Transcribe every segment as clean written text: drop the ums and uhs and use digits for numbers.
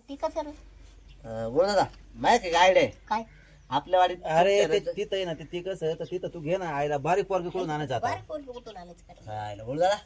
ती कसं बोल दादा माहिती काय आयडिया काय आपल्या वाडीत अरे तिथं आहे ना ते कसं तर तिथं तू घे ना आईला बारीक पोरगी कुठून आणायचं आता बारीक पोरगी कुठून आणायचं काय? बोल दादा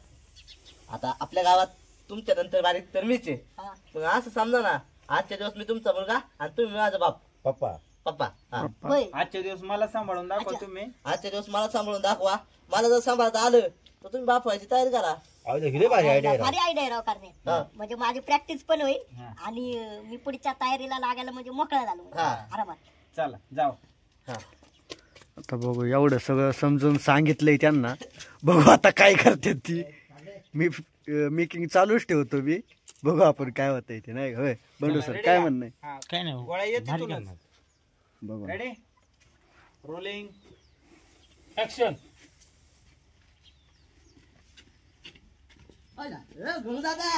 आता आपल्या गावात तुमच्या नंतर बारीक तर मीच आहे हा. मग असं समजा ना आजच्या दिवस मी तुमचा मुलगा आणि तुम्ही माझा बाप पप्पा पप्पा हा. होय आजच्या दिवस मला सांभाळून दाखवा तुम्ही. आजच्या दिवस मला सांभाळून दाखवा मला जर सांभाळता आलं तर तुम्ही बाप व्हायची तयारी करा आईला हिरे भारी आयडिया भारी आयडिया राव करणे हा. म्हणजे माझी प्रॅक्टिस पण होईल हा. आणि मी पुढच्या तयारीला लागायला म्हणजे मोकळा झालो म्हणजे. हा. आरामात. चला जाऊ. हा आता बघू एवढं सगळं समजून सांगितलंय त्यांना बघू आता काय करते ती मी मेकिंग चालूच ठेवतो मी बघू आपण काय होतंय ते नाही होय बंडू सर काय म्हणणं आहे? काय नाही गोळ्या येते तुलाच. बघू रेडी रोलिंग ऍक्शन. दादा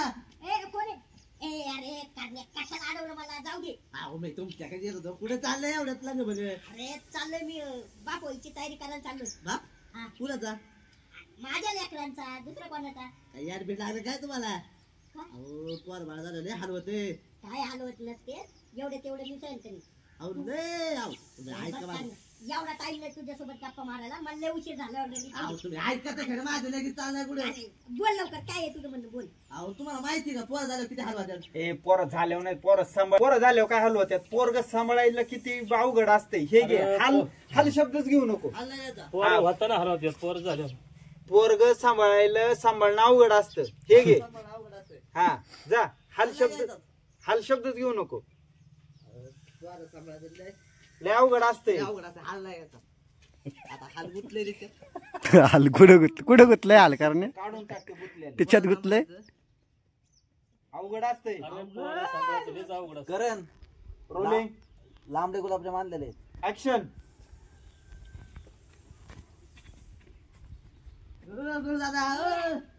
ए, कोण आहे? ए, अरे करणे कशाला अडवलं मला जाऊ दे. अहो मी तुमच्याकडे येत होतो कुठे चाललंय एवढ्यात लाग बघ अरे चाललोय मी बाप व्हायची तयारी करायला चाललोय. बाप हा. कुणाचा माझ्या लेकरांचा दुसऱ्या कोणाचा काय यार बीट लागलं काय तुम्हाला का? अहो पोर बाळ झालं लय हलवते काय हलवत नसते एवढे तेवढे मी सहन करीन. अहो लय अहो तुम्ही ऐका माझं एवढा टाइम नाही तुझ्यासोबत गप्पा मारायला मला लय उशीर झाला ऑलरेडी. अहो तुम्ही ऐका तर खरं माझं लगेच चालणार कुठे बोल लवकर काय आहे तुझं म्हणणं बोल. अहो तुम्हाला माहिती का पोर झालं किती हलवा त्यात ए पोरं झाल्यावर नाही पोरं झाल्यावर काय हलवत्यात. पोरग सांभाळायला किती अवघड असते. हे घे हाल शब्दच घेऊ नको. हलला याचा पोरग सांभाळणं अवघड असतं. हे घे अवघड असं हा जा हाल शब्दच घेऊ नको. पोर सांभाळायचं लय लय अवघड असते. अवघड असं हलला याचा आता हाल गुतले तिथे हाल कुठं गुतलंय हाल कारण काढून टाकते बुतल्या. त्याच्यात गुतलंय अवघड असते. करण रोलिंग लांबडे गुलाबजाम आणलेले ऍक्शन. दादा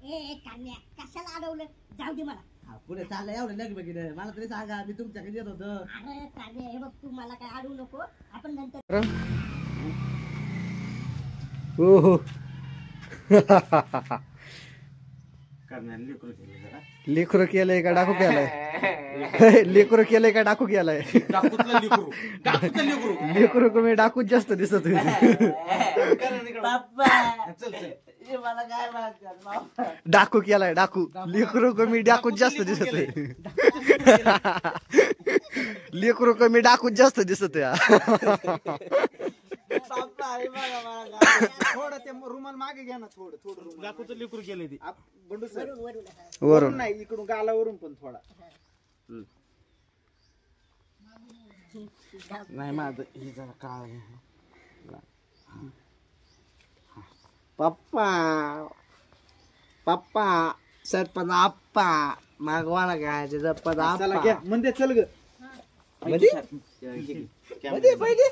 ए कान्या कशाला अडवलं जाऊ दे मला. पुढे चाललंय एवढं लग बघित मला तरी सांगा मी तुमच्याकडे येत होतो अरे कान्या हे बघ तू मला काय अडवू नको आपण नंतर. हो हो लेकरू केलंय का डाकू केलाय लेकरू केलंय का डाकू केलाय लेकरू कमी डाकूच जास्त दिसत मला काय डाकू केलाय डाकू लेकरू कमी डाकूच जास्त दिसत लेकरू कमी डाकूच जास्त दिसत थोडं ते रुमाल मागे घ्या ना. थोडं रुमाल लिकरू केले ती बंडू सर वरून नाही इकडून गालावरून पण थोडा. नाही माझं हे जरा काळ पप्पा पप्पा सरपंच आप्पा मागवाला काय सरपंच चला आप्पा घ्या म्हणजे चल ग मध्ये पहिले